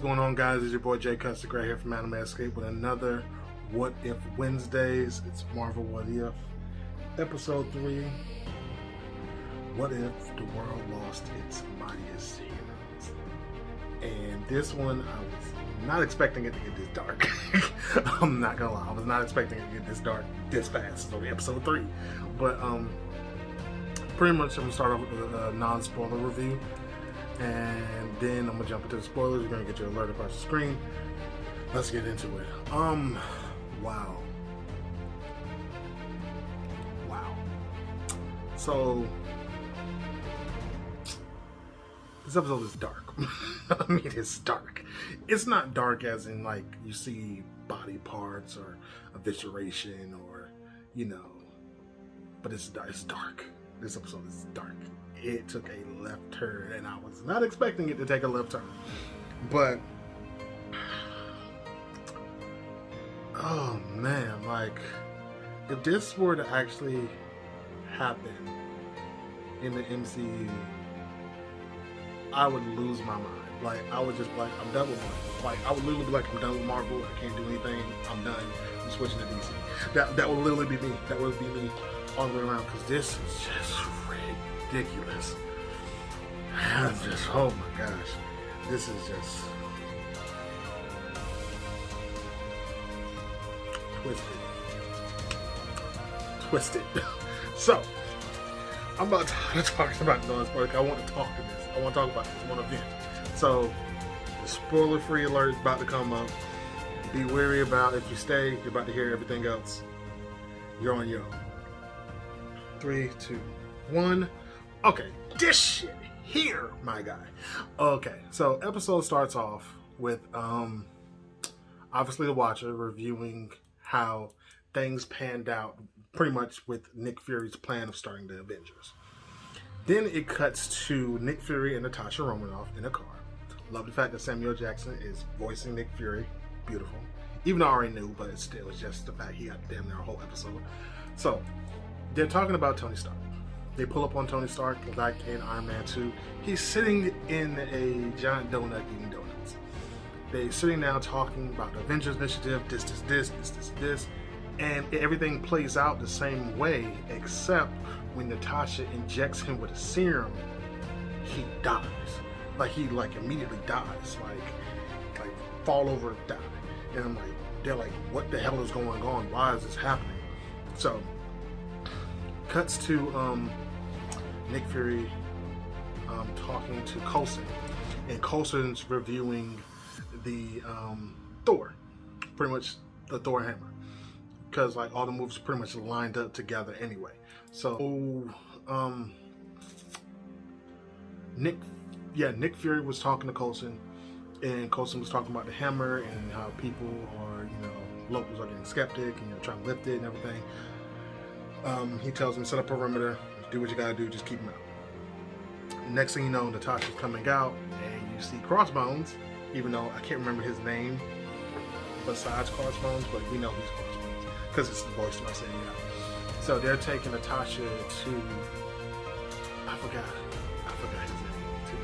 going on, guys? It's your boy Jay Custer Gray here from Anime Escape with another What If Wednesdays. It's Marvel What If, Episode 3. What if the world lost its mightiest heroes? And this one, I was not expecting it to get this dark. I'm not gonna lie, I was not expecting it to get this dark this fast. It's only Episode 3. But pretty much I'm gonna start off with a non-spoiler review. And then I'm gonna jump into the spoilers. You're gonna get your alert across the screen. Let's get into it. Wow. So this episode is dark. I mean, it's dark. It's not dark as in like you see body parts or evisceration or but it's dark. This episode is dark. It took a left turn, and I was not expecting it to take a left turn. But oh man, like if this were to actually happen in the MCU, I would lose my mind. Like I would just be like, I'm done with Marvel. Like I would literally be like, I'm done with Marvel. I can't do anything. I'm done. I'm switching to DC. That would literally be me. That would be me all the way around, because this is just ridiculous. Oh my gosh, this is just twisted. So I'm about to talk about non-spoiler. I want to talk to this. I want to talk about this. I want to vent. So the spoiler-free alert is about to come up. Be wary about if you stay. You're about to hear everything else. You're on your own. 3, 2, 1. Okay, this shit here, my guy. Okay, so episode starts off with obviously the Watcher reviewing how things panned out pretty much with Nick Fury's plan of starting the Avengers. Then it cuts to Nick Fury and Natasha Romanoff in a car. Love the fact that Samuel Jackson is voicing Nick Fury. Beautiful. Even though I already knew, but it's just the fact he got damn near a whole episode. So they're talking about Tony Stark. They pull up on Tony Stark, like in Iron Man 2. He's sitting in a giant donut eating donuts. They're sitting down talking about the Avengers Initiative, this. And everything plays out the same way, except when Natasha injects him with a serum, he dies. Like he immediately dies. Like fall over and die. And I'm like, they're like, what the hell is going on? Why is this happening? So cuts to Nick Fury talking to Coulson, and Coulson's reviewing the Thor, pretty much the Thor hammer, because like all the moves pretty much lined up together anyway. So Nick Fury was talking to Coulson, and Coulson was talking about the hammer and how people are, locals are getting skeptic and trying to lift it and everything. He tells him, set up a perimeter, do what you gotta do, just keep him out. Next thing you know, Natasha's coming out, and you see Crossbones, even though I can't remember his name besides Crossbones, but we know he's Crossbones, because it's the voice of my saying that. So they're taking Natasha to, I forgot his name too.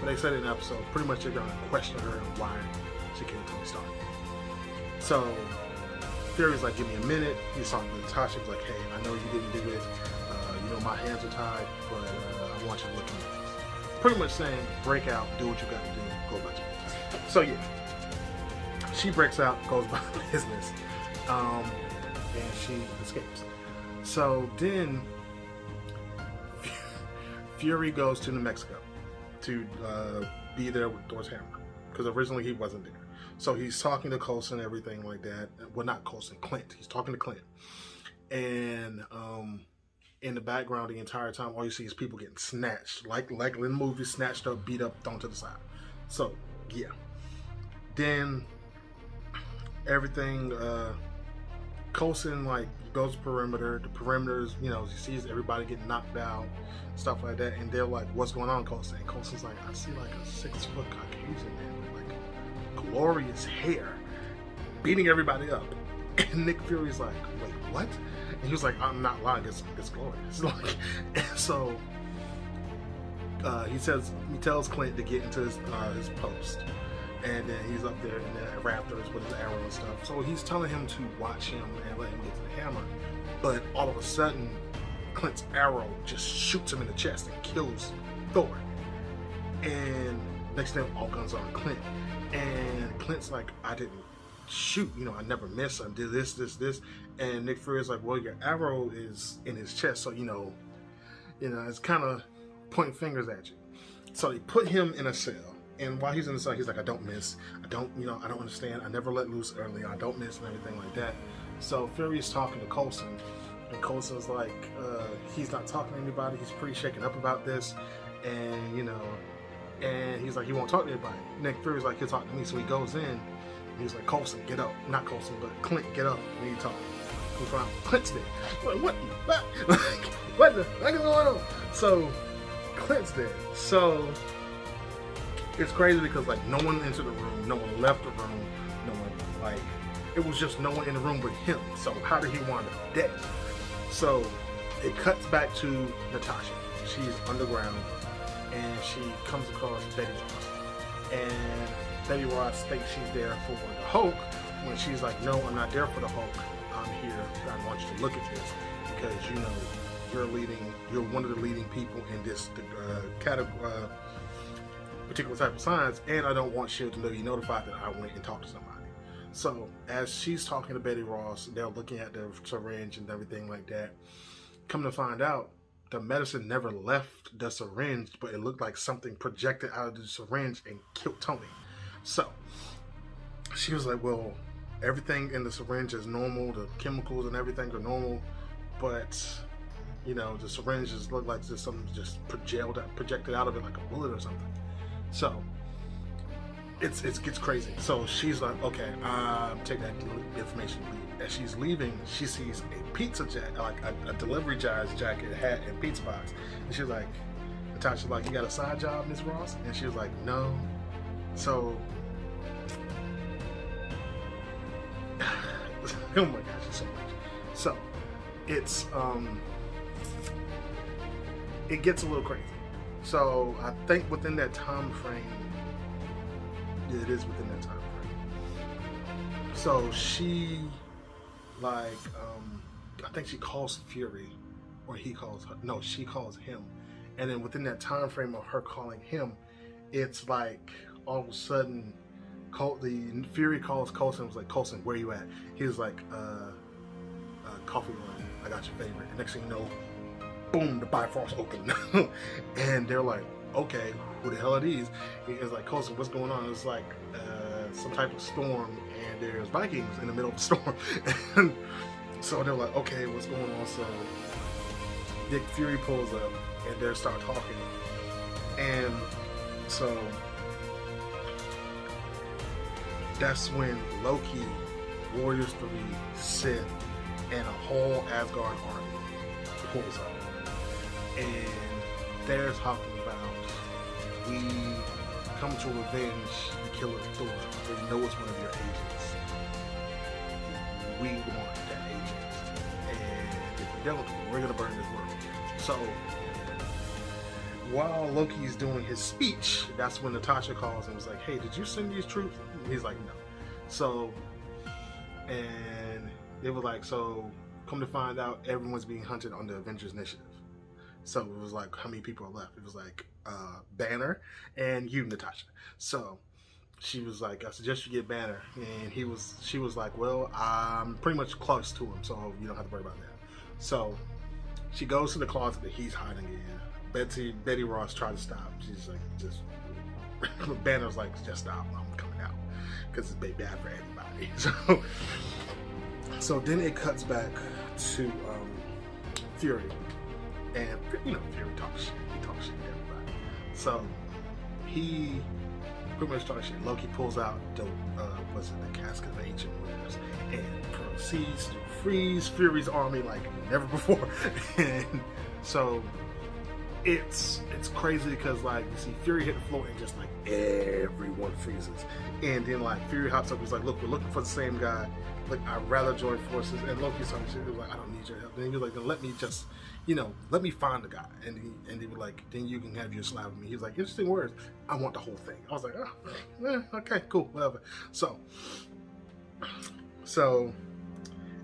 But they said in the episode, pretty much they're gonna question her on why she killed Tony Stark. So Fury's like, give me a minute. He's talking to Natasha. He's like, hey, I know you didn't do it. My hands are tied, but I want you to look at me. Pretty much saying, break out, do what you got to do, go about your business. So yeah, she breaks out, goes about business, and she escapes. So then Fury goes to New Mexico to be there with Thor's hammer, because originally he wasn't there. So he's talking to Coulson and everything like that. Well, not Coulson, Clint. He's talking to Clint. And in the background the entire time, all you see is people getting snatched. Like in the movie, snatched up, beat up, thrown to the side. So, yeah. Then everything, Coulson goes to perimeter. The perimeters, he sees everybody getting knocked out, stuff like that. And they're like, what's going on, Coulson? And Coulson's like, I see like a 6-foot Caucasian man with glorious hair beating everybody up. And Nick Fury's like, wait, what? And he was like, I'm not lying, it's glorious. So he tells Clint to get into his post. And then he's up there in the rafters with his arrow and stuff. So he's telling him to watch him and let him get to the hammer. But all of a sudden, Clint's arrow just shoots him in the chest and kills Thor. And next thing, all guns are on Clint. And Clint's like, I didn't shoot, I never missed. I did this. And Nick Fury's like, well, your arrow is in his chest, so it's kind of pointing fingers at you. So they put him in a cell, and while he's in the cell, he's like, I don't miss. I don't understand. I never let loose early. I don't miss and everything like that. So Fury's talking to Coulson, and Coulson's like, he's not talking to anybody. He's pretty shaken up about this, and and he's like, he won't talk to anybody. Nick Fury's like, he'll talk to me. So he goes in, and he's like, Coulson, get up. Not Coulson, but Clint, get up. We need to talk. We find Clint's dead. Like, what the heck is going on? So Clint's dead. So it's crazy because no one entered the room, no one left the room, no one it was just no one in the room but him. So how did he wind up dead? So it cuts back to Natasha. She's underground and she comes across Betty Ross. And Betty Ross thinks she's there for the Hulk when she's like, no, I'm not there for the Hulk. I'm here. I want you to look at this because you're one of the leading people in this particular type of science, and I don't want SHIELD to know you notified that I went and talked to somebody. So as she's talking to Betty Ross, they're looking at the syringe and everything like that. Come to find out, the medicine never left the syringe, but it looked like something projected out of the syringe and killed Tony. So she was like, well, everything in the syringe is normal, the chemicals and everything are normal, but the syringe just looked like something just projected out of it like a bullet or something. So it gets crazy. So she's like, okay, take that information. As she's leaving, she sees a pizza jacket, like a delivery guy's jacket, hat, and pizza box. And she's like, Natasha's like, you got a side job, Miss Ross? And she was like, no. So oh my gosh, it's so much. So it's it gets a little crazy. So I think within that time frame, it is within that time frame. So she I think she calls Fury, or he calls her. No, she calls him. And then within that time frame of her calling him, it's like all of a sudden the Fury calls Coulson. Was like, Coulson, where you at? He was like, coffee room. I got your favorite. And next thing you know, boom, the Bifrost open. And they're like, okay, who the hell are these? He was like, Coulson, what's going on? It's like some type of storm, and there's Vikings in the middle of the storm. And so they're like, okay, what's going on? So Nick Fury pulls up, and they start talking. And so that's when Loki, Warriors 3, Sith, and a whole Asgard army pulls up. And they're talking about, we come to revenge the killer Thor. We know it's one of your agents. We want that agent. And if we don't, we're going to burn this world. So while Loki's doing his speech, that's when Natasha calls and was like, hey, did you send these troops? And he's like, no. So, and it was like, so come to find out, everyone's being hunted on the Avengers Initiative. So it was like, how many people are left? It was like Banner and you, Natasha. So she was like, I suggest you get Banner. And she was like, well, I'm pretty much close to him, so you don't have to worry about that. So she goes to the closet that he's hiding in. Betty Ross tried to stop. She's like, just Banner's like, just stop, I'm coming out, because it's bad for everybody. So then it cuts back to Fury, and Fury talks shit. He talks shit to everybody. So he pretty much talks shit. Loki pulls out the casket of ancient wares and proceeds to freeze Fury's army like never before. And so it's crazy because like you see Fury hit the floor and just like everyone freezes, and then like Fury hops up. He's like, "Look, we're looking for the same guy. Like, I'd rather join forces." And Loki's talking shit. He was like, "I don't need your help." And he was like, "Then let me just, let me find the guy." And he was like, "Then you can have your slap with me." He was like, "Interesting words. I want the whole thing." I was like, "Oh, okay, cool, whatever." So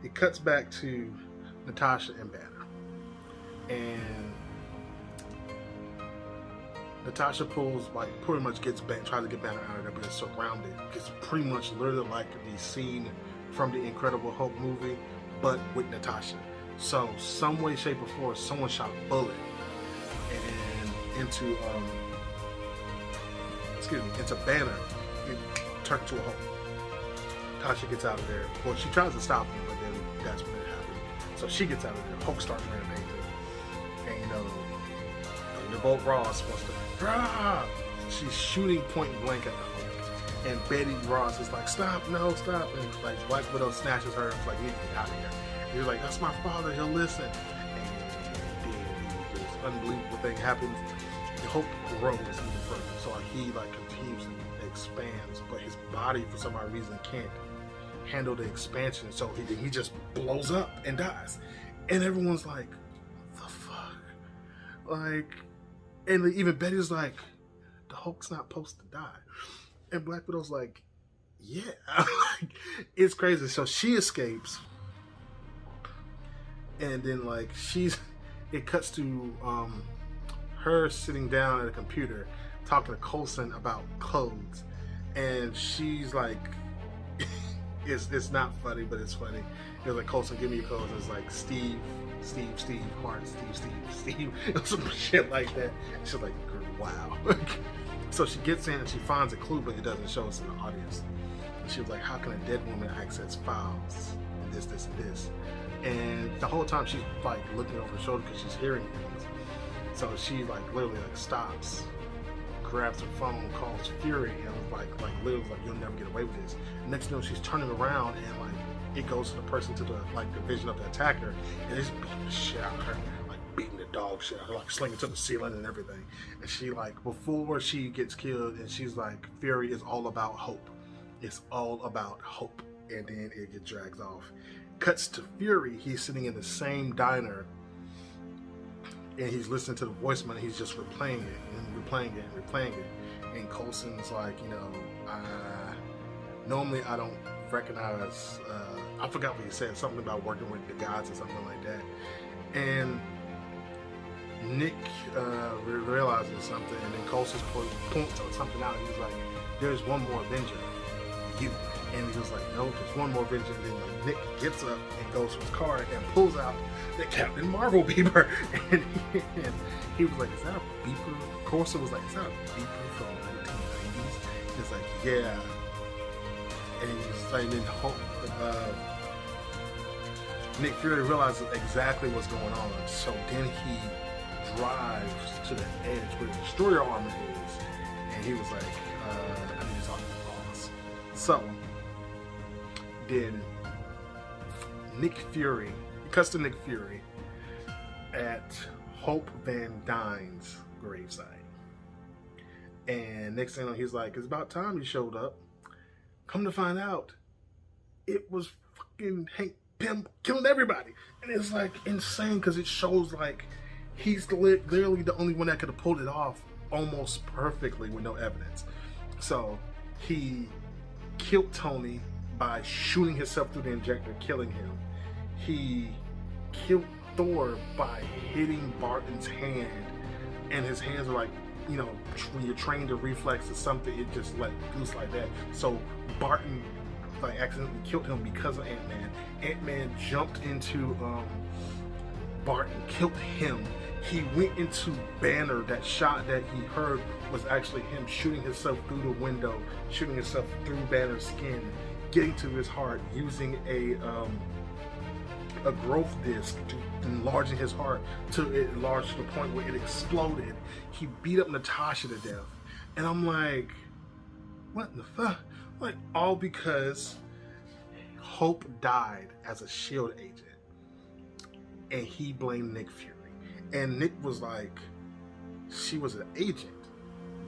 it cuts back to Natasha and Banner, and Natasha pretty much tries to get Banner out of there, but it's surrounded. It's pretty much literally like the scene from the Incredible Hulk movie, but with Natasha. So some way, shape, or form, someone shot a bullet and into Banner. It turned into a Hulk. Natasha gets out of there. Well, she tries to stop him, but then that's when it happened. So she gets out of there. Hulk starts rampaging, and Revolt Ross wants to. She's shooting point blank at the Hulk, and Betty Ross is like, "Stop, no, stop!" And like Black Widow snatches her. It's like, "You need to get out of here." And he's like, "That's my father. He'll listen." And then this unbelievable thing happens. The Hulk grows even further. So he continuously expands, but his body for some odd reason can't handle the expansion. So he just blows up and dies. And everyone's like, "The fuck?" And even Betty's like, "The Hulk's not supposed to die." And Black Widow's like, "Yeah." It's crazy. So she escapes. And then it cuts to her sitting down at a computer talking to Coulson about clothes. And she's like, it's not funny, but it's funny. It was like, "Coulson, give me your clothes." It's like Steve, Hart, Steve. It was some shit like that. She's like, "Wow." So she gets in and she finds a clue, but it doesn't show us in the audience. She was like, "How can a dead woman access files? And this, and this." And the whole time she's like looking over her shoulder because she's hearing things. So she literally stops, grabs her phone, calls Fury, and was literally "You'll never get away with this." Next thing you know, she's turning around and it goes to the person to the vision of the attacker, and it's beating the shit out of her, beating the dog shit out of her, slinging to the ceiling and everything. And she before she gets killed, and she's like, "Fury is all about hope. It's all about hope." And then it drags off. Cuts to Fury. He's sitting in the same diner, and he's listening to the voicemail. And he's just replaying it and replaying it and replaying it. And Coulson's like, normally I don't recognize. I forgot what he said. Something about working with the gods or something like that. And Nick realizes something, and then Coulson points something out. He's like, "There's one more Avenger, you." And he was like, "No, there's one more Avenger." And then Nick gets up and goes to his car and pulls out the Captain Marvel beeper. And he was like, "Is that a beeper?" Coulson was like, "Is that a beeper from the 1990s?" He's like, "Yeah." And he's like, Nick Fury realizes exactly what's going on. So then he drives to the edge where the destroyer armor is, and he was like, "I need to talk to the boss." So then Nick Fury, it cuts to Nick Fury at Hope Van Dyne's gravesite. And next thing you know, he's like, "It's about time you showed up." Come to find out, it was fucking Hank Pym killing everybody. And it's insane because it shows he's literally the only one that could have pulled it off almost perfectly with no evidence. So he killed Tony by shooting himself through the injector, killing him. He killed Thor by hitting Barton's hand, and his hands are when you're trained to reflex or something, it just let loose like that. So Barton accidentally killed him because of Ant-Man. Ant-Man jumped into Barton, killed him. He went into Banner. That shot that he heard was actually him shooting himself through the window, shooting himself through Banner's skin, getting to his heart, using a growth disc to enlarging his heart to it enlarged to the point where it exploded. He beat up Natasha to death. And I'm like, what the fuck? All because Hope died as a SHIELD agent. And he blamed Nick Fury. And Nick was like, she was an agent.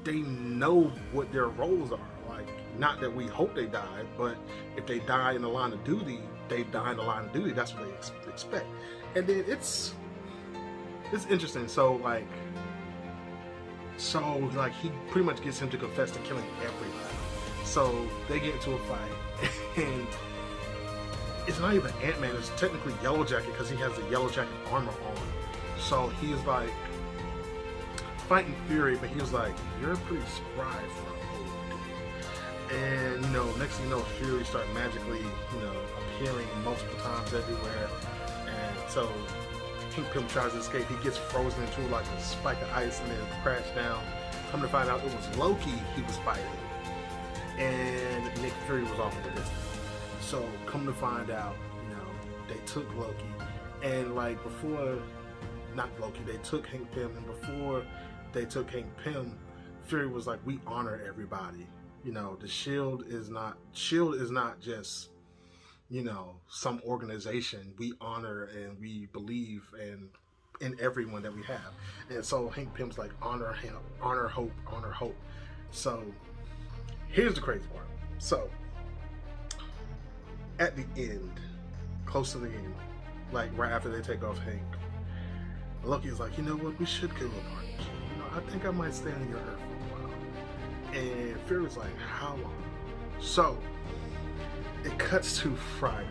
They know what their roles are. Like, not that we hope they die, but if they die in the line of duty, they die in the line of duty. That's what they expect. And then it's interesting. So he pretty much gets him to confess to killing everybody. So they get into a fight, and it's not even Ant-Man. It's technically Yellow Jacket because he has the Yellow Jacket armor on. So he's like fighting Fury, but he was like, "You're pretty spry for a old dude." And next thing you know, Fury starts magically, appearing multiple times everywhere. And so Hank Pym tries to escape. He gets frozen into like a spike of ice and then crash down. Come to find out, it was Loki he was fighting, and Nick Fury was off in the distance. So come to find out, they took Loki, and they took Hank Pym, and before they took Hank Pym, Fury was like, "We honor everybody. The Shield is not just, some organization. We honor and we believe in everyone that we have." And so Hank Pym's like, honor him, honor hope. So here's the crazy part. So at the end, close to the end, like right after they take off Hank, Loki's like, "You know what? We should kill a partnership. I think I might stay on your Earth for a while." And Fury's like, "How long?" So it cuts to Friday,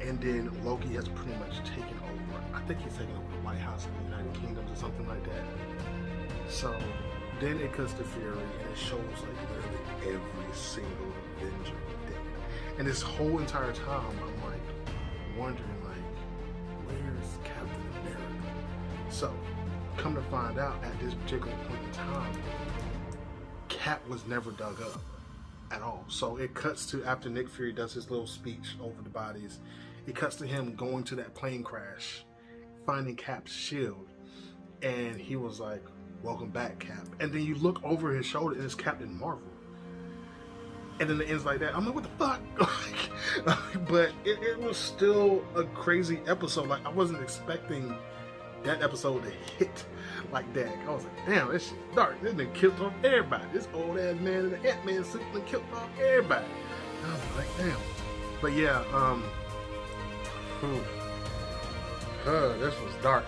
and then Loki has pretty much taken over. I think he's taken over the White House in the United Kingdoms or something like that. So then it cuts to Fury, and it shows like literally every single Avenger dead. And this whole entire time, I'm like wondering, like, where's Captain America? So come to find out, at this particular point in time, Cap was never dug up at all. So it cuts to after Nick Fury does his little speech over the bodies, it cuts to him going to that plane crash, finding Cap's shield, and he was like, "Welcome back, Cap." And then you look over his shoulder and it's Captain Marvel. And then it ends like that. I'm like, what the fuck? But it was still a crazy episode. Like, I wasn't expecting that episode to hit like that. I was like, damn, this shit dark. This nigga killed off everybody. This old ass man in the Ant-Man suit and killed off everybody. And I was like, damn. But yeah, this was dark.